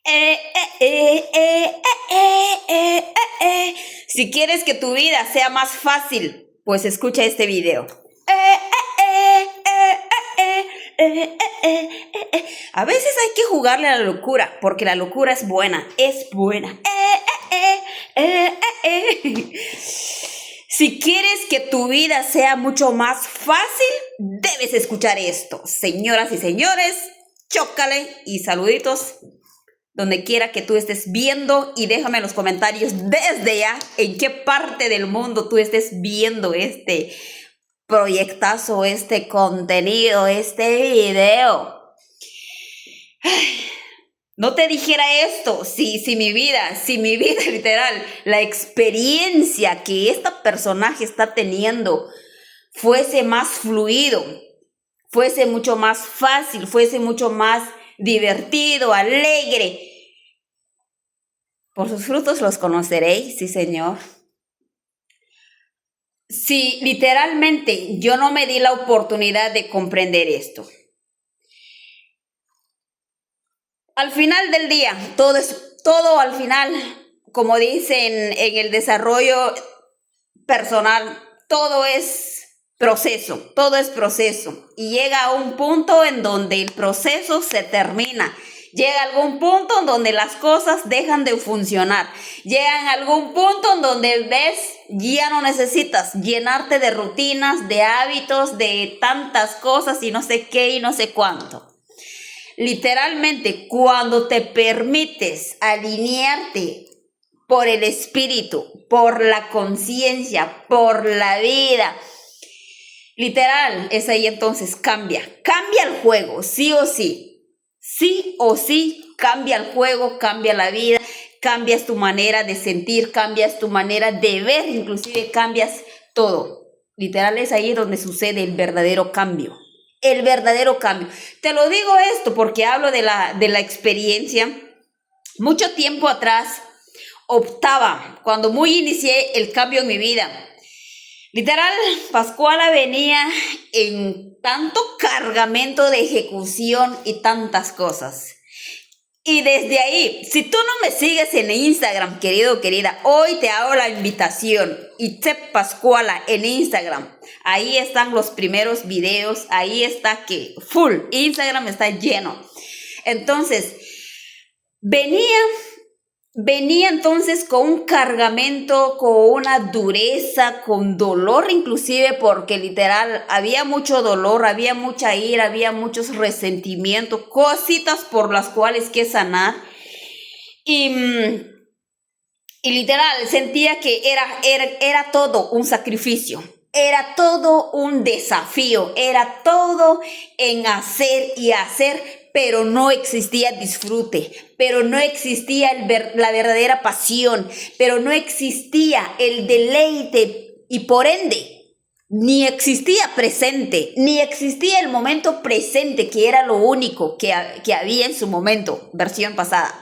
Eh, eh, eh, eh, eh, eh, eh. Si quieres que tu vida sea más fácil, pues escucha este video. A veces hay que jugarle a la locura, porque la locura es buena, es buena. Si quieres que tu vida sea mucho más fácil, debes escuchar esto. Señoras y señores, chócale y saluditos donde quiera que tú estés viendo, y déjame en los comentarios desde ya en qué parte del mundo tú estés viendo este proyectazo, este contenido, este video. No te dijera esto si mi vida literal, la experiencia que este personaje está teniendo fuese más fluido, fuese mucho más fácil, fuese mucho más divertido, alegre. Por sus frutos los conoceréis, sí, Señor. Si literalmente yo no me di la oportunidad de comprender esto, al final del día, todo al final, como dicen en el desarrollo personal, todo es proceso, y llega a un punto en donde el proceso se termina. Llega a algún punto en donde las cosas dejan de funcionar. Llega a algún punto en donde ves, ya no necesitas llenarte de rutinas, de hábitos, de tantas cosas y no sé qué y no sé cuánto. Literalmente, cuando te permites alinearte por el espíritu, por la conciencia, por la vida, literal, es ahí entonces cambia el juego, sí o sí, cambia el juego, cambia la vida, cambias tu manera de sentir, cambias tu manera de ver, inclusive cambias todo. Literal, es ahí donde sucede el verdadero cambio. El verdadero cambio. Te lo digo esto porque hablo de la experiencia. Mucho tiempo atrás optaba, cuando muy inicié el cambio en mi vida, literal, Pascuala venía en tanto cargamento de ejecución y tantas cosas. Y desde ahí, si tú no me sigues en Instagram, querido o querida, hoy te hago la invitación. Itzep Pascuala en Instagram. Ahí están los primeros videos. Ahí está que full. Instagram está lleno. Entonces, venía entonces con un cargamento, con una dureza, con dolor inclusive, porque literal había mucho dolor, había mucha ira, había muchos resentimientos, cositas por las cuales que sanar. Y literal sentía que era todo un sacrificio. Era todo un desafío, era todo en hacer y hacer, pero no existía disfrute, pero no existía la verdadera pasión, pero no existía el deleite y por ende ni existía presente, ni existía el momento presente, que era lo único que había en su momento, versión pasada.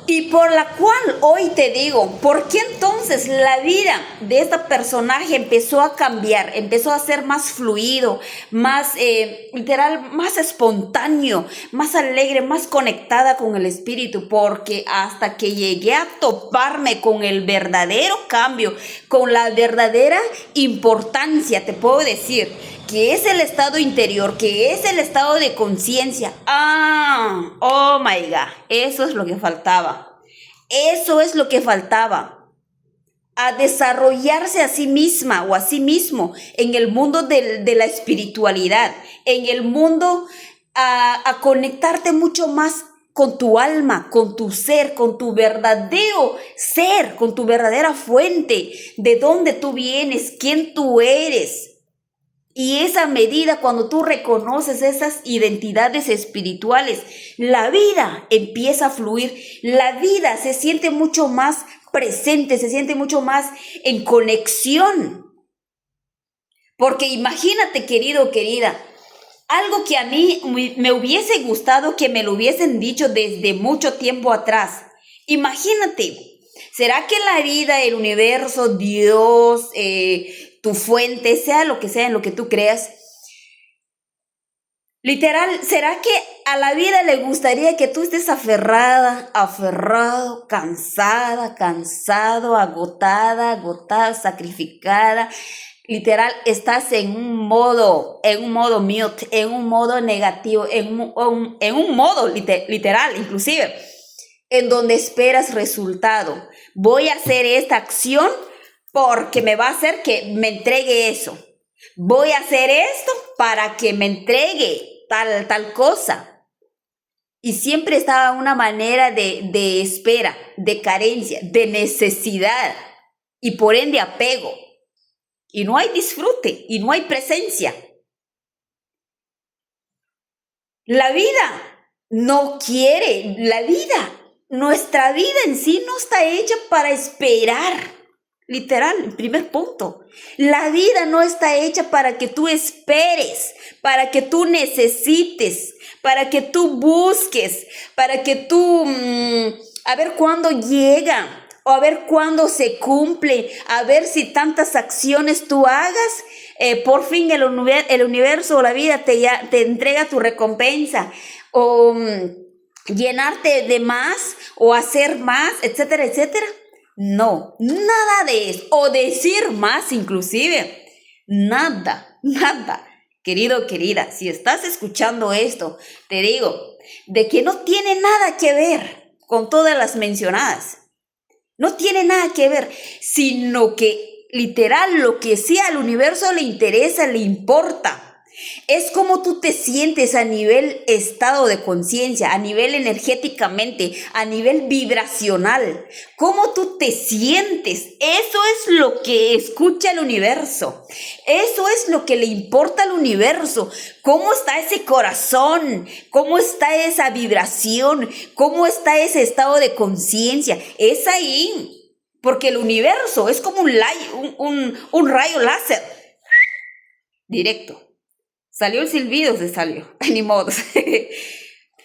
Y por la cual hoy te digo, ¿por qué entonces la vida de este personaje empezó a cambiar? Empezó a ser más fluido, más literal, más espontáneo, más alegre, más conectada con el espíritu, porque hasta que llegué a toparme con el verdadero cambio, con la verdadera importancia, te puedo decir, que es el estado interior, que es el estado de conciencia. Oh my God, eso es lo que faltaba. Eso es lo que faltaba. A desarrollarse a sí misma o a sí mismo en el mundo de la espiritualidad, en el mundo a conectarte mucho más con tu alma, con tu ser, con tu verdadero ser, con tu verdadera fuente, de dónde tú vienes, quién tú eres. Y esa medida, cuando tú reconoces esas identidades espirituales, la vida empieza a fluir, la vida se siente mucho más presente, se siente mucho más en conexión. Porque imagínate, querido o querida, algo que a mí me hubiese gustado que me lo hubiesen dicho desde mucho tiempo atrás. Imagínate, ¿será que la vida, el universo, Dios, tu fuente, sea lo que sea en lo que tú creas, Literal, ¿será que a la vida le gustaría que tú estés aferrada, aferrado, cansada, cansado, agotada, sacrificada? Literal, estás en un modo mute, en un modo negativo, en un modo literal, inclusive, en donde esperas resultado. Voy a hacer esta acción porque me va a hacer que me entregue eso. Voy a hacer esto para que me entregue tal cosa. Y siempre estaba una manera de espera, de carencia, de necesidad y por ende apego. Y no hay disfrute y no hay presencia. La vida no quiere, nuestra vida en sí no está hecha para esperar. Literal, el primer punto. La vida no está hecha para que tú esperes, para que tú necesites, para que tú busques, para que tú, a ver cuándo llega, o a ver cuándo se cumple, a ver si tantas acciones tú hagas, por fin el universo o la vida te entrega tu recompensa, o llenarte de más, o hacer más, etcétera, etcétera. No, nada de eso. O decir más inclusive. Nada. Querido, querida, si estás escuchando esto, te digo, de que no tiene nada que ver con todas las mencionadas. No tiene nada que ver, sino que literal lo que sea al universo le interesa, le importa. Es como tú te sientes a nivel estado de conciencia, a nivel energéticamente, a nivel vibracional. Cómo tú te sientes. Eso es lo que escucha el universo. Eso es lo que le importa al universo. Cómo está ese corazón, cómo está esa vibración, cómo está ese estado de conciencia. Es ahí. Porque el universo es como un rayo láser. Directo. Salió el silbido, se salió, ni modo.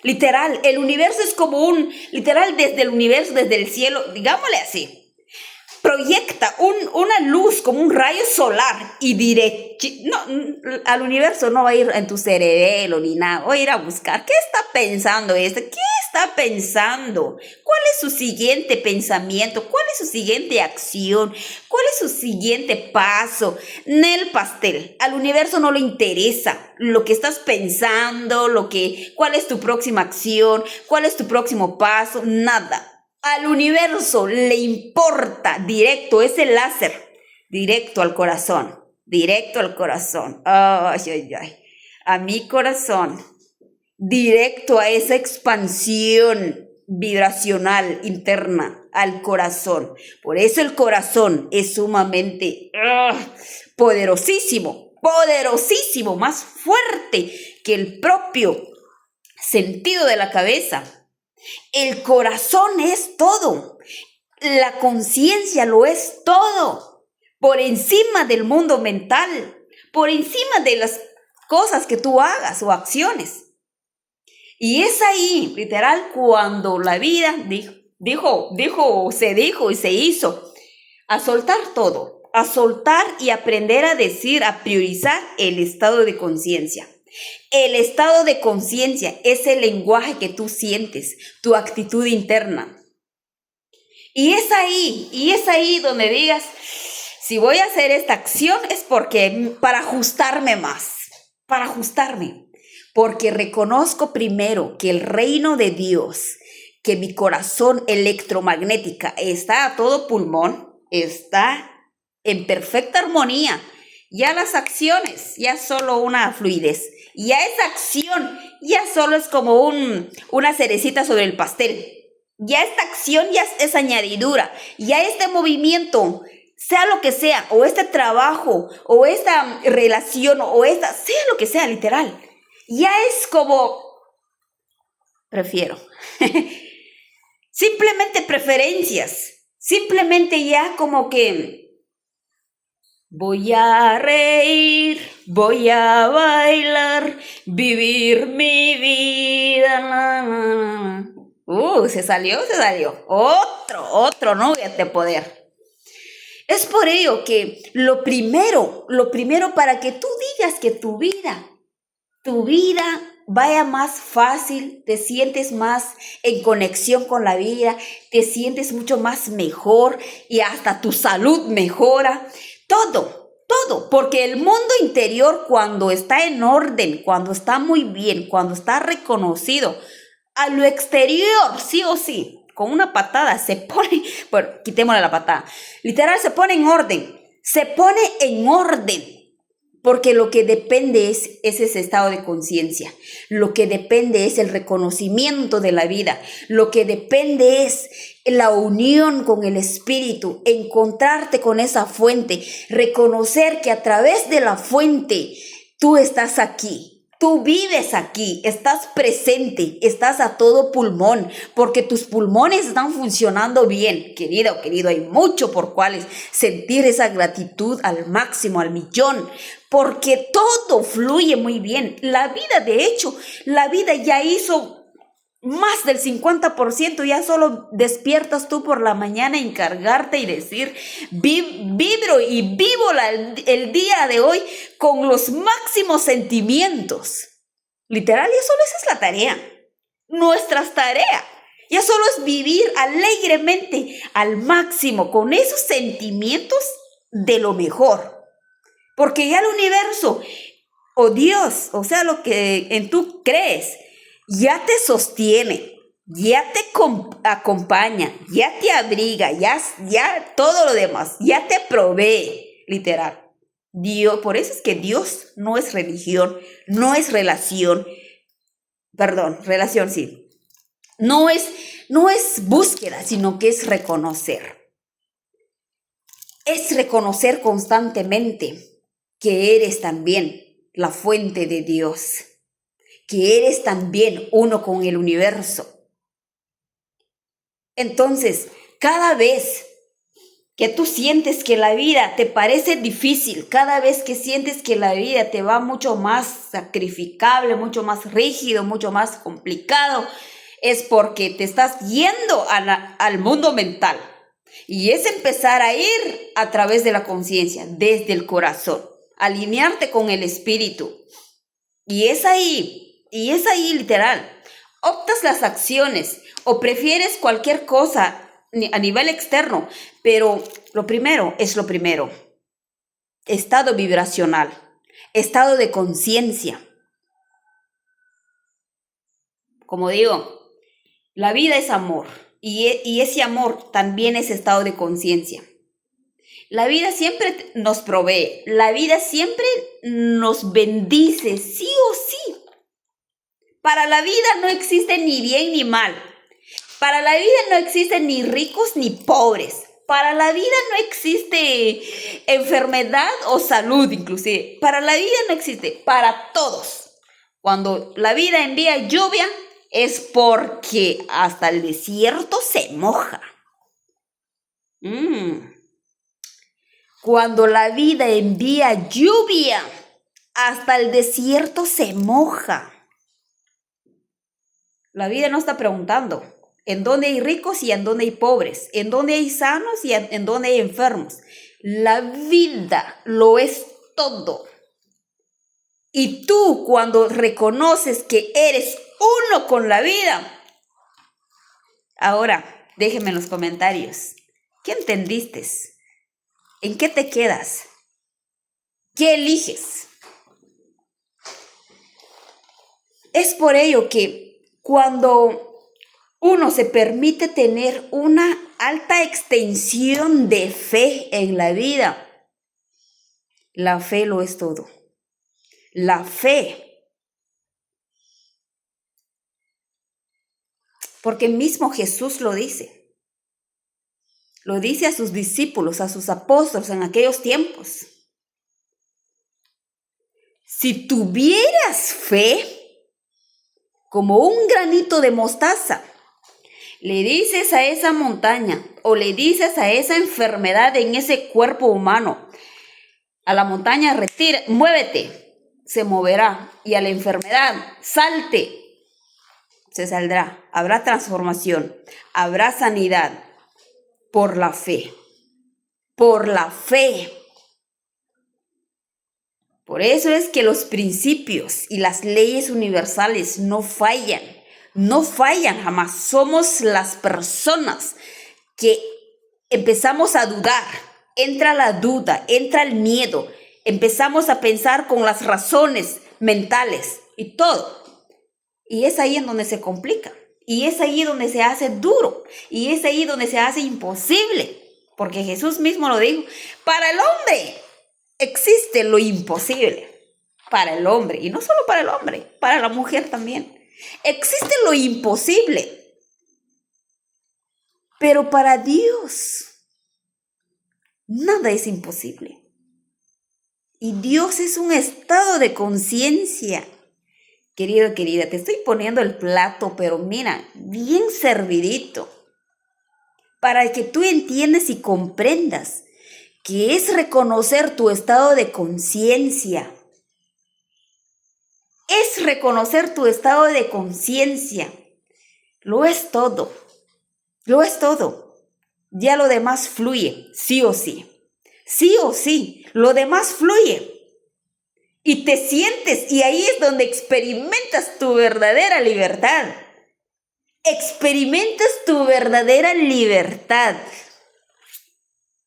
Literal, el universo es como literal desde el universo, desde el cielo, digámosle así. Proyecta una luz como un rayo solar y directo, no, al universo no va a ir en tu cerebelo ni nada, va a ir a buscar, ¿qué está pensando este? ¿Qué está pensando? ¿Cuál es su siguiente pensamiento? ¿Cuál es su siguiente acción? ¿Cuál es su siguiente paso? Nel pastel, al universo no le interesa lo que estás pensando, cuál es tu próxima acción, cuál es tu próximo paso, nada. Al universo le importa directo, ese láser, directo al corazón, a mi corazón, directo a esa expansión vibracional interna, al corazón. Por eso el corazón es sumamente poderosísimo, más fuerte que el propio sentido de la cabeza. El corazón es todo. La conciencia lo es todo. Por encima del mundo mental. Por encima de las cosas que tú hagas o acciones. Y es ahí, literal, cuando la vida se dijo y se hizo. A soltar todo. A soltar y aprender a decir, a priorizar el estado de conciencia. El estado de conciencia es el lenguaje que tú sientes, tu actitud interna. Y es ahí donde digas, si voy a hacer esta acción es porque para ajustarme más, porque reconozco primero que el reino de Dios, que mi corazón electromagnética está a todo pulmón, está en perfecta armonía. Ya las acciones, ya solo una fluidez. Ya esa acción, ya solo es como una cerecita sobre el pastel. Ya esta acción ya es añadidura. Ya este movimiento, sea lo que sea, o este trabajo, o esta relación, sea lo que sea, literal. Ya es como, prefiero. Simplemente preferencias. Simplemente ya como que voy a reír, voy a bailar, vivir mi vida. Se salió. Otro nugget de poder. Es por ello que lo primero para que tú digas que tu vida vaya más fácil, te sientes más en conexión con la vida, te sientes mucho más mejor y hasta tu salud mejora. Todo, porque el mundo interior cuando está en orden, cuando está muy bien, cuando está reconocido, a lo exterior, sí o sí, con una patada se pone, bueno, quitémosle la patada, literal se pone en orden. Porque lo que depende es ese estado de conciencia. Lo que depende es el reconocimiento de la vida. Lo que depende es la unión con el Espíritu. Encontrarte con esa fuente. Reconocer que a través de la fuente tú estás aquí. Tú vives aquí, estás presente, estás a todo pulmón, porque tus pulmones están funcionando bien. Querida o querido, hay mucho por cuales sentir esa gratitud al máximo, al millón, porque todo fluye muy bien. La vida, de hecho, la vida ya hizo más del 50%, ya solo despiertas tú por la mañana, encargarte y decir, vibro y vivo el día de hoy con los máximos sentimientos. Literal, ya solo esa es la tarea, nuestra tarea. Ya solo es vivir alegremente al máximo con esos sentimientos de lo mejor. Porque ya el universo o Dios, o sea, lo que en tú crees, ya te sostiene, ya te acompaña, ya te abriga, ya todo lo demás, ya te provee, literal. Dios, por eso es que Dios no es religión, no es relación, relación sí. No es búsqueda, sino que es reconocer. Es reconocer constantemente que eres también la fuente de Dios, que eres también uno con el universo. Entonces, cada vez que tú sientes que la vida te parece difícil, cada vez que sientes que la vida te va mucho más sacrificable, mucho más rígido, mucho más complicado, es porque te estás yendo al mundo mental. Y es empezar a ir a través de la conciencia, desde el corazón, alinearte con el espíritu. Y es ahí literal. Optas las acciones o prefieres cualquier cosa a nivel externo, pero lo primero es lo primero. Estado vibracional, estado de conciencia. Como digo, la vida es amor y ese amor también es estado de conciencia. La vida siempre nos provee, la vida siempre nos bendice, sí o sí. Para la vida no existe ni bien ni mal. Para la vida no existen ni ricos ni pobres. Para la vida no existe enfermedad o salud, inclusive. Para la vida no existe, para todos. Cuando la vida envía lluvia es porque hasta el desierto se moja. Cuando la vida envía lluvia, hasta el desierto se moja. La vida no está preguntando en dónde hay ricos y en dónde hay pobres, en dónde hay sanos y en dónde hay enfermos. La vida lo es todo. Y tú, cuando reconoces que eres uno con la vida, ahora déjenme en los comentarios, ¿qué entendiste? ¿En qué te quedas? ¿Qué eliges? Es por ello que cuando uno se permite tener una alta extensión de fe en la vida, la fe lo es todo. La fe. Porque mismo Jesús lo dice. Lo dice a sus discípulos, a sus apóstoles en aquellos tiempos. Si tuvieras fe, como un granito de mostaza, le dices a esa montaña o le dices a esa enfermedad en ese cuerpo humano, a la montaña retira, muévete, se moverá, y a la enfermedad, salte, se saldrá. Habrá transformación, habrá sanidad por la fe. Por la fe. Por eso es que los principios y las leyes universales no fallan. No fallan jamás. Somos las personas que empezamos a dudar. Entra la duda, entra el miedo. Empezamos a pensar con las razones mentales y todo. Y es ahí en donde se complica. Y es ahí donde se hace duro. Y es ahí donde se hace imposible. Porque Jesús mismo lo dijo. Para el hombre existe lo imposible. Para el hombre. Y no solo para el hombre. Para la mujer también. Existe lo imposible. Pero para Dios nada es imposible. Y Dios es un estado de conciencia. Querido, querida, te estoy poniendo el plato, pero mira, bien servidito, para que tú entiendas y comprendas que es reconocer tu estado de conciencia. Es reconocer tu estado de conciencia. Lo es todo. Lo es todo. Ya lo demás fluye, sí o sí. Sí o sí, lo demás fluye. Y te sientes, y ahí es donde experimentas tu verdadera libertad. Experimentas tu verdadera libertad.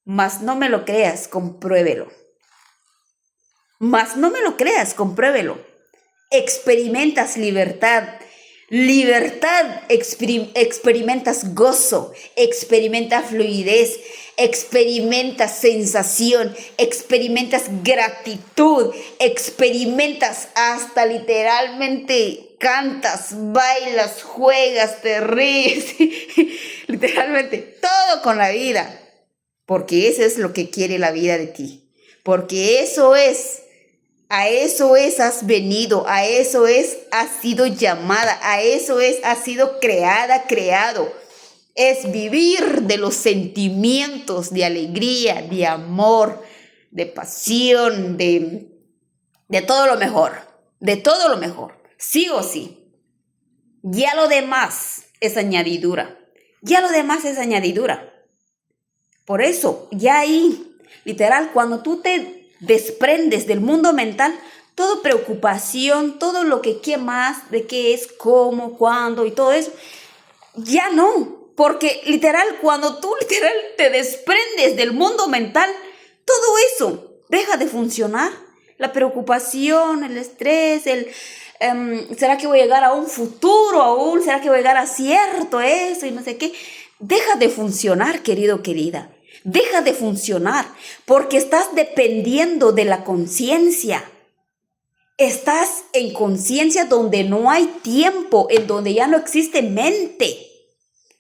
Mas no me lo creas, compruébelo. Mas no me lo creas, compruébelo. Experimentas libertad. Libertad, experimentas gozo, experimentas fluidez, experimentas sensación, experimentas gratitud, experimentas hasta literalmente cantas, bailas, juegas, te ríes, literalmente todo con la vida, porque eso es lo que quiere la vida de ti, porque eso es. A eso es, has venido, a eso es, has sido llamada, a eso es, has sido creada, creado. Es vivir de los sentimientos de alegría, de amor, de pasión, de todo lo mejor, sí o sí. Ya lo demás es añadidura, Por eso, ya ahí, literal, cuando tú te desprendes del mundo mental, toda preocupación, todo lo que qué más, de qué es, cómo, cuándo y todo eso, ya no, porque literal, cuando tú literal te desprendes del mundo mental, todo eso deja de funcionar. La preocupación, el estrés, ¿será que voy a llegar a un futuro aún? ¿Será que voy a llegar a cierto eso y no sé qué? Deja de funcionar, querido, querida. Deja de funcionar porque estás dependiendo de la conciencia. Estás en conciencia donde no hay tiempo, en donde ya no existe mente.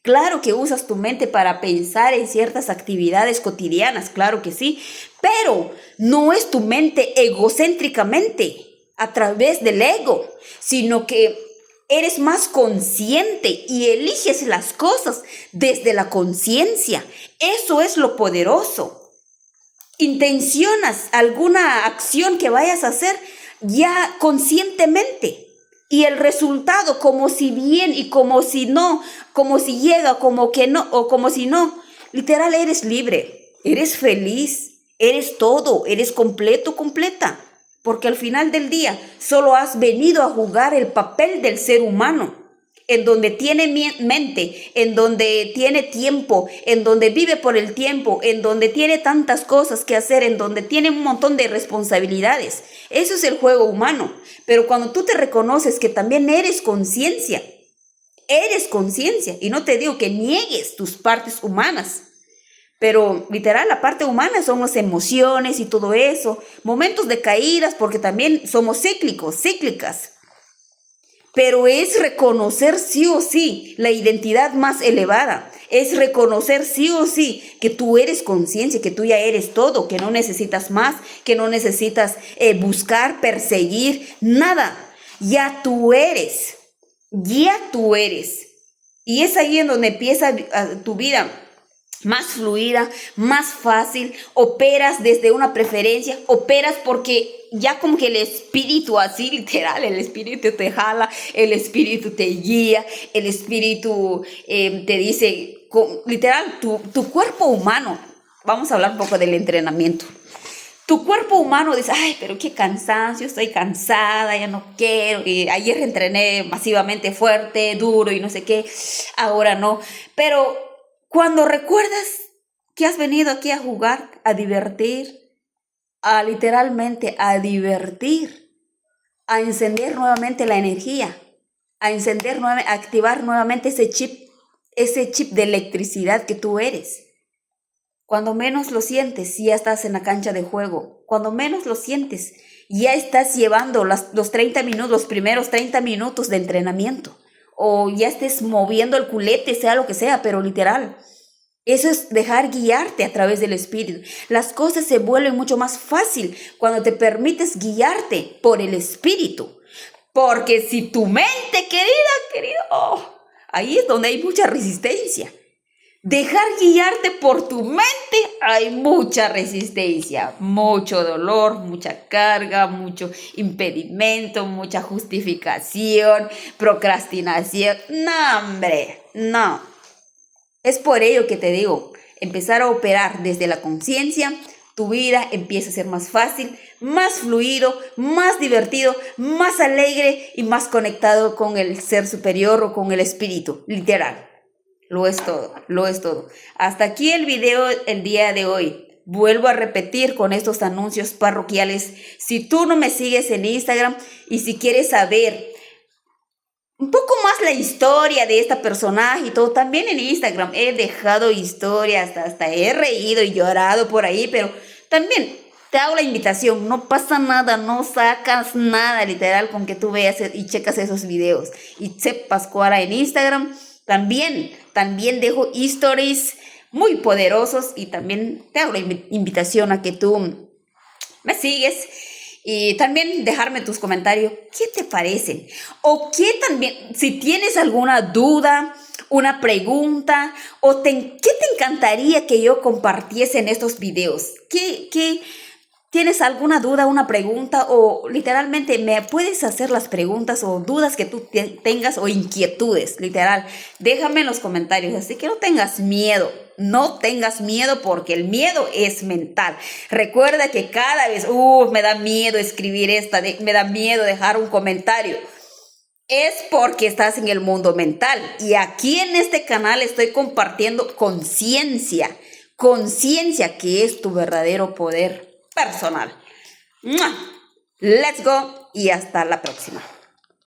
Claro que usas tu mente para pensar en ciertas actividades cotidianas, claro que sí, pero no es tu mente egocéntricamente a través del ego, sino que eres más consciente y eliges las cosas desde la conciencia. Eso es lo poderoso. Intencionas alguna acción que vayas a hacer ya conscientemente. Y el resultado, como si bien y como si no, como si llega, como que no, o como si no, literal eres libre, eres feliz, eres todo, eres completo, completa. Porque al final del día solo has venido a jugar el papel del ser humano, en donde tiene mente, en donde tiene tiempo, en donde vive por el tiempo, en donde tiene tantas cosas que hacer, en donde tiene un montón de responsabilidades. Eso es el juego humano. Pero cuando tú te reconoces que también eres conciencia, y no te digo que niegues tus partes humanas, pero literal la parte humana son las emociones y todo eso, momentos de caídas, porque también somos cíclicas. Pero es reconocer sí o sí la identidad más elevada. Es reconocer sí o sí que tú eres conciencia, que tú ya eres todo, que no necesitas más, que no necesitas buscar, perseguir, nada. Ya tú eres. Y es ahí en donde empieza tu vida más fluida, más fácil, operas desde una preferencia, operas porque ya como que el espíritu así literal, el espíritu te jala, el espíritu te guía, el espíritu te dice, literal, tu cuerpo humano, vamos a hablar un poco del entrenamiento. Tu cuerpo humano dice, ay, pero qué cansancio, estoy cansada, ya no quiero. Y ayer entrené masivamente fuerte, duro y no sé qué, ahora no. Pero cuando recuerdas que has venido aquí a jugar, a divertir, a literalmente a divertir, a encender nuevamente la energía, a encender nuevamente, a activar nuevamente ese chip de electricidad que tú eres. Cuando menos lo sientes, ya estás en la cancha de juego. Cuando menos lo sientes, ya estás llevando los 30 minutos, los primeros 30 minutos de entrenamiento. O ya estés moviendo el culete, sea lo que sea, pero literal. Eso es dejar guiarte a través del espíritu. Las cosas se vuelven mucho más fácil cuando te permites guiarte por el espíritu. Porque si tu mente, querido, oh, ahí es donde hay mucha resistencia. Dejar guiarte por tu mente, hay mucha resistencia, mucho dolor, mucha carga, mucho impedimento, mucha justificación, procrastinación. No, hombre, no. Es por ello que te digo, empezar a operar desde la conciencia, tu vida empieza a ser más fácil, más fluido, más divertido, más alegre y más conectado con el ser superior o con el espíritu, literal. Lo es todo, lo es todo. Hasta aquí el video el día de hoy. Vuelvo a repetir con estos anuncios parroquiales. Si tú no me sigues en Instagram y si quieres saber un poco más la historia de esta personaje y todo, también en Instagram he dejado historias, hasta he reído y llorado por ahí, pero también te hago la invitación, no pasa nada, no sacas nada literal con que tú veas y checas esos videos. Y sepas cuál en Instagram. También dejo stories muy poderosos y también te hago la invitación a que tú me sigues y también dejarme tus comentarios. ¿Qué te parecen? O qué también, si tienes alguna duda, una pregunta, o qué te encantaría que yo compartiese en estos videos. ¿Tienes alguna duda, una pregunta o literalmente me puedes hacer las preguntas o dudas que tú tengas o inquietudes, literal? Déjame en los comentarios, así que no tengas miedo porque el miedo es mental. Recuerda que cada vez, me da miedo escribir me da miedo dejar un comentario. Es porque estás en el mundo mental y aquí en este canal estoy compartiendo conciencia que es tu verdadero poder personal. ¡Mua! Let's go y hasta la próxima.